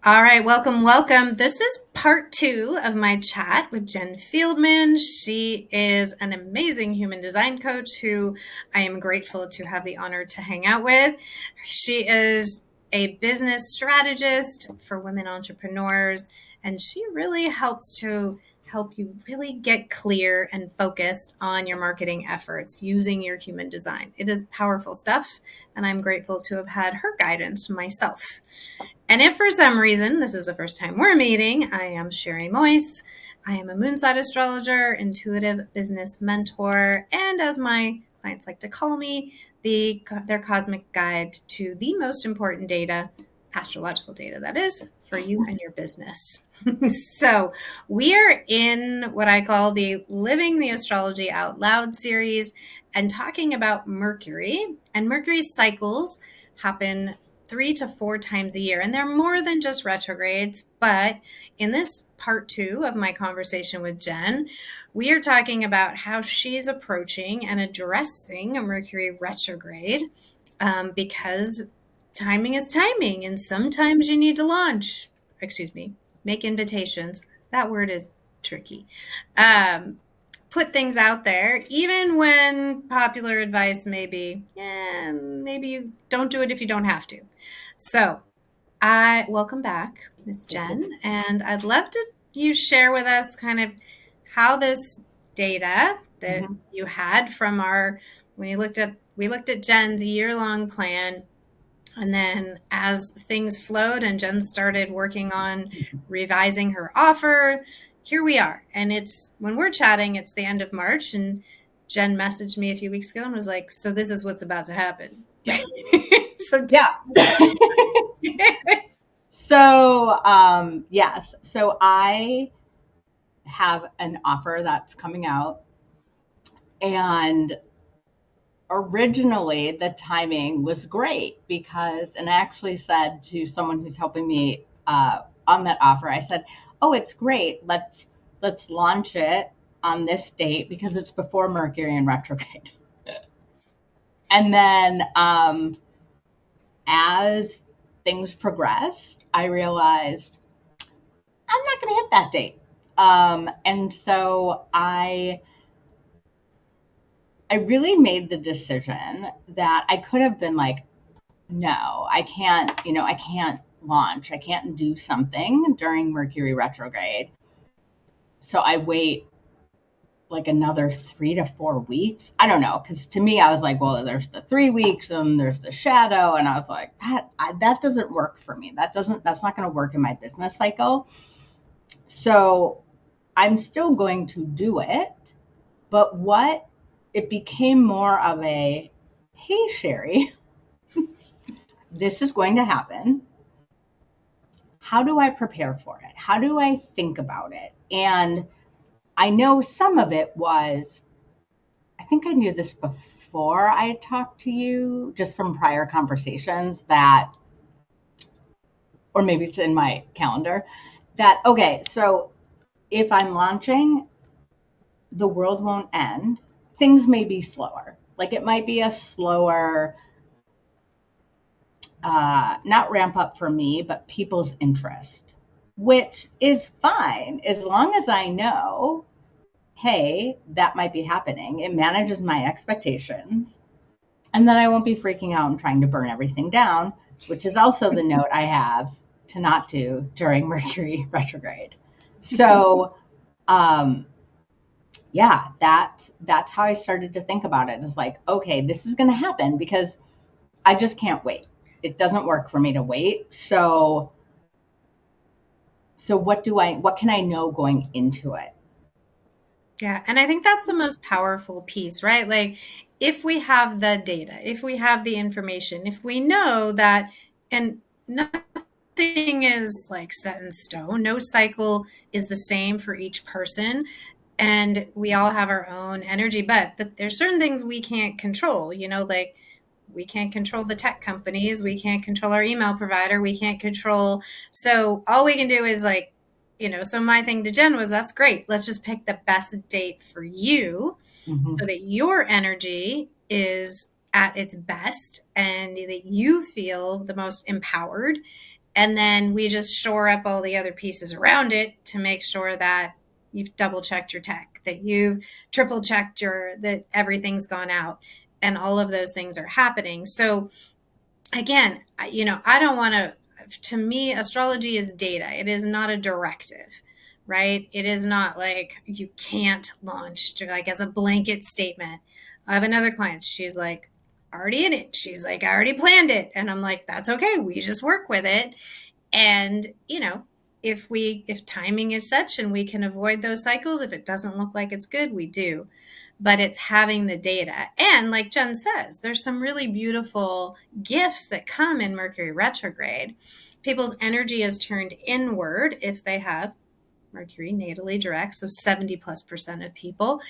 All right, welcome. This is part 2 of my chat with Jen Fieldman. She is an amazing human design coach who I am grateful to have the honor to hang out with. She is a business strategist for women entrepreneurs, and she really helps you really get clear and focused on your marketing efforts using your human design. It is powerful stuff, and I'm grateful to have had her guidance myself. And if for some reason this is the first time we're meeting, I am Sherry Moyse. I am a moonside astrologer, intuitive business mentor, and as my clients like to call me, their cosmic guide to the most important data, astrological data, that is, for you and your business. So we are in what I call the Living the Astrology Out Loud series and talking about Mercury. And Mercury's cycles happen 3 to 4 times a year. And they're more than just retrogrades. But in this part 2 of my conversation with Jen, we are talking about how she's approaching and addressing a Mercury retrograde because timing is timing. And sometimes you need to make invitations. That word is tricky. Put things out there, even when popular advice may be, maybe you don't do it if you don't have to. So I welcome back, Ms. Jen, and I'd love to you share with us kind of how this data that you had from we looked at Jen's year-long plan. And then as things flowed and Jen started working on revising her offer, here we are. And when we're chatting, it's the end of March. And Jen messaged me a few weeks ago and was like, so this is what's about to happen. Yeah. Yes. So I have an offer that's coming out. And originally the timing was great because, and I actually said to someone who's helping me on that offer, I said, oh, it's great. Let's launch it on this date because it's before Mercury in retrograde. And then as things progressed, I realized I'm not going to hit that date. And so I really made the decision that I could have been like, no, I can't launch. I can't do something during Mercury retrograde. So I wait like another 3 to 4 weeks. I don't know. Cause to me, I was like, well, there's the 3 weeks and there's the shadow. And I was like, that doesn't work for me. That's not going to work in my business cycle. So I'm still going to do it. But it became more of a, hey, Sherry, this is going to happen. How do I prepare for it? How do I think about it? And I know some of it was, I think I knew this before I talked to you, just from prior conversations that, or maybe it's in my calendar, that, okay, so if I'm launching, the world won't end. Things may be slower. Like it might be a slower, not ramp up for me, but people's interest, which is fine as long as I know, hey, that might be happening. It manages my expectations. And then I won't be freaking out and trying to burn everything down, which is also the note I have to not do during Mercury retrograde. So, yeah, that's how I started to think about it. It's like, okay, this is going to happen because I just can't wait. It doesn't work for me to wait. So what can I know going into it? Yeah. And I think that's the most powerful piece, right? Like if we have the data, if we have the information, if we know that, and nothing is like set in stone, no cycle is the same for each person. And we all have our own energy, but there's certain things we can't control, like we can't control the tech companies. We can't control our email provider. We can't control. So all we can do is like, so my thing to Jen was, that's great. Let's just pick the best date for you so that your energy is at its best and that you feel the most empowered And then we just shore up all the other pieces around it to make sure that you've double checked your tech, that you've triple checked that everything's gone out, and all of those things are happening. So again, I don't want to me, astrology is data. It is not a directive, right? It is not like you can't launch like as a blanket statement. I have another client. She's like, already in it. She's like, I already planned it. And I'm like, that's okay. We just work with it. And, if timing is such and we can avoid those cycles, if it doesn't look like it's good, we do. But it's having the data. And like Jen says, there's some really beautiful gifts that come in Mercury retrograde. People's energy is turned inward if they have Mercury natally direct, so 70+% of people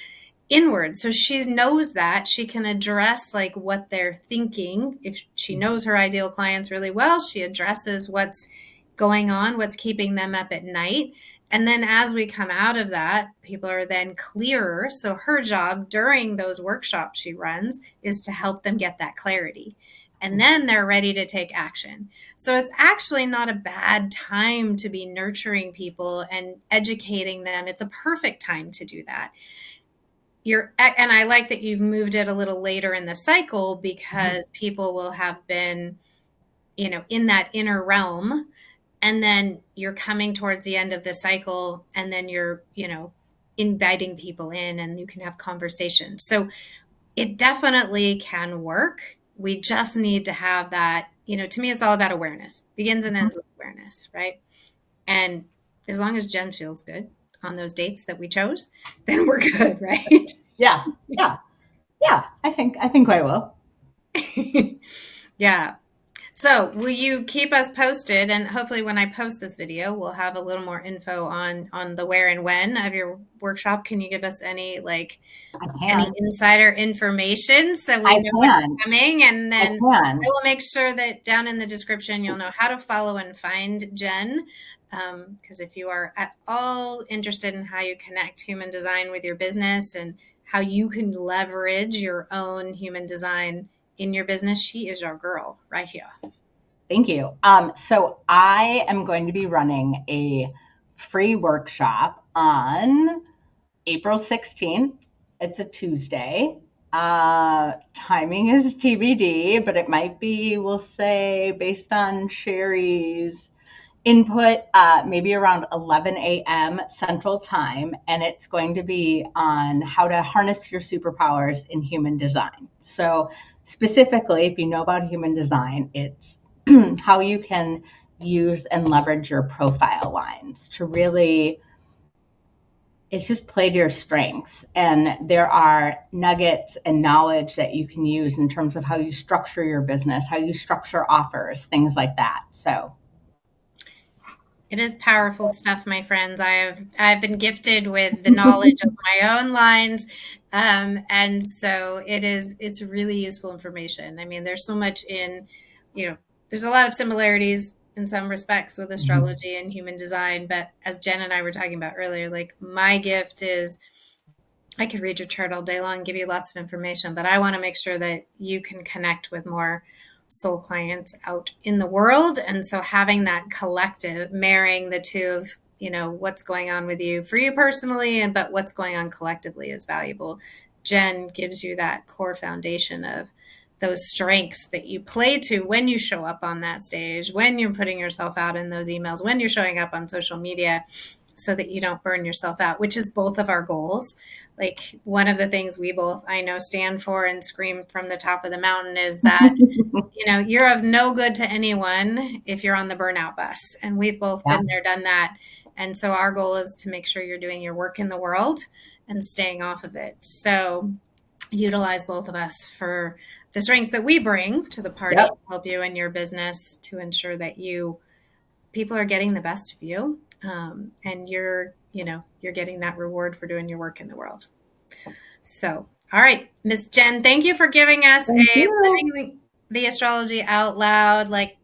inward. So she knows that she can address like what they're thinking. If she knows her ideal clients really well, she addresses what's going on, what's keeping them up at night. And then as we come out of that, people are then clearer. So her job during those workshops she runs is to help them get that clarity. And then they're ready to take action. So it's actually not a bad time to be nurturing people and educating them. It's a perfect time to do that. And I like that you've moved it a little later in the cycle, because people will have been, in that inner realm, and then you're coming towards the end of the cycle, and then you're, inviting people in and you can have conversations. So it definitely can work. We just need to have that, to me, it's all about awareness. Begins and ends with awareness, right? And as long as Jen feels good on those dates that we chose, then we're good, right? Yeah. I think I will. Yeah. So will you keep us posted? And hopefully when I post this video, we'll have a little more info on the where and when of your workshop. Can you give us any any insider information so we know what's coming? And then I will make sure that down in the description, you'll know how to follow and find Jen. Because if you are at all interested in how you connect human design with your business and how you can leverage your own human design in your business, she is your girl right here. Thank you. So I am going to be running a free workshop on April 16th. It's a Tuesday. Timing is TBD, but it might be, we'll say, based on Sherry's input, maybe around 11 a.m. Central Time. And it's going to be on how to harness your superpowers in human design. So specifically, if you know about human design, it's how you can use and leverage your profile lines to really, it's just play to your strengths. And there are nuggets and knowledge that you can use in terms of how you structure your business, how you structure offers, things like that. So it is powerful stuff, my friends. I've been gifted with the knowledge of my own lines. And so it's really useful information. I mean, there's so much there's a lot of similarities in some respects with astrology and human design. But as Jen and I were talking about earlier, like my gift is I could read your chart all day long and give you lots of information, but I want to make sure that you can connect with more soul clients out in the world. And so having that collective, marrying the two of, what's going on with you for you personally, but what's going on collectively is valuable. Jen gives you that core foundation of those strengths that you play to when you show up on that stage, when you're putting yourself out in those emails, when you're showing up on social media, so that you don't burn yourself out, which is both of our goals. Like one of the things we both, I know, stand for and scream from the top of the mountain is that, you're of no good to anyone if you're on the burnout bus. And we've both been there, done that. And so our goal is to make sure you're doing your work in the world and staying off of it. So utilize both of us for the strengths that we bring to the party to help you in your business to ensure that people are getting the best of you. And you're getting that reward for doing your work in the world. So, all right, Miss Jen, thank you for giving us living the astrology out loud, like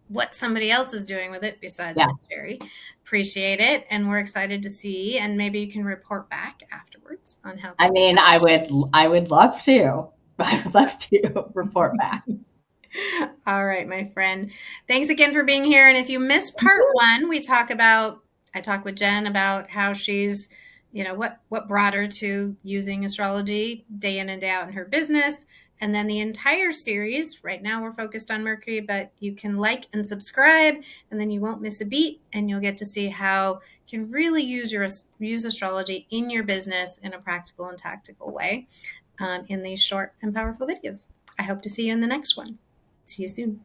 what somebody else is doing with it besides Sherry. Appreciate it. And we're excited to see, and maybe you can report back afterwards on how. I mean, I would love to. I would love to report back. All right, my friend. Thanks again for being here. And if you missed part one, I talk with Jen about how she's, what brought her to using astrology day in and day out in her business. And then the entire series, right now we're focused on Mercury, but you can like and subscribe, and then you won't miss a beat, and you'll get to see how you can really use astrology in your business in a practical and tactical way in these short and powerful videos. I hope to see you in the next one. See you soon.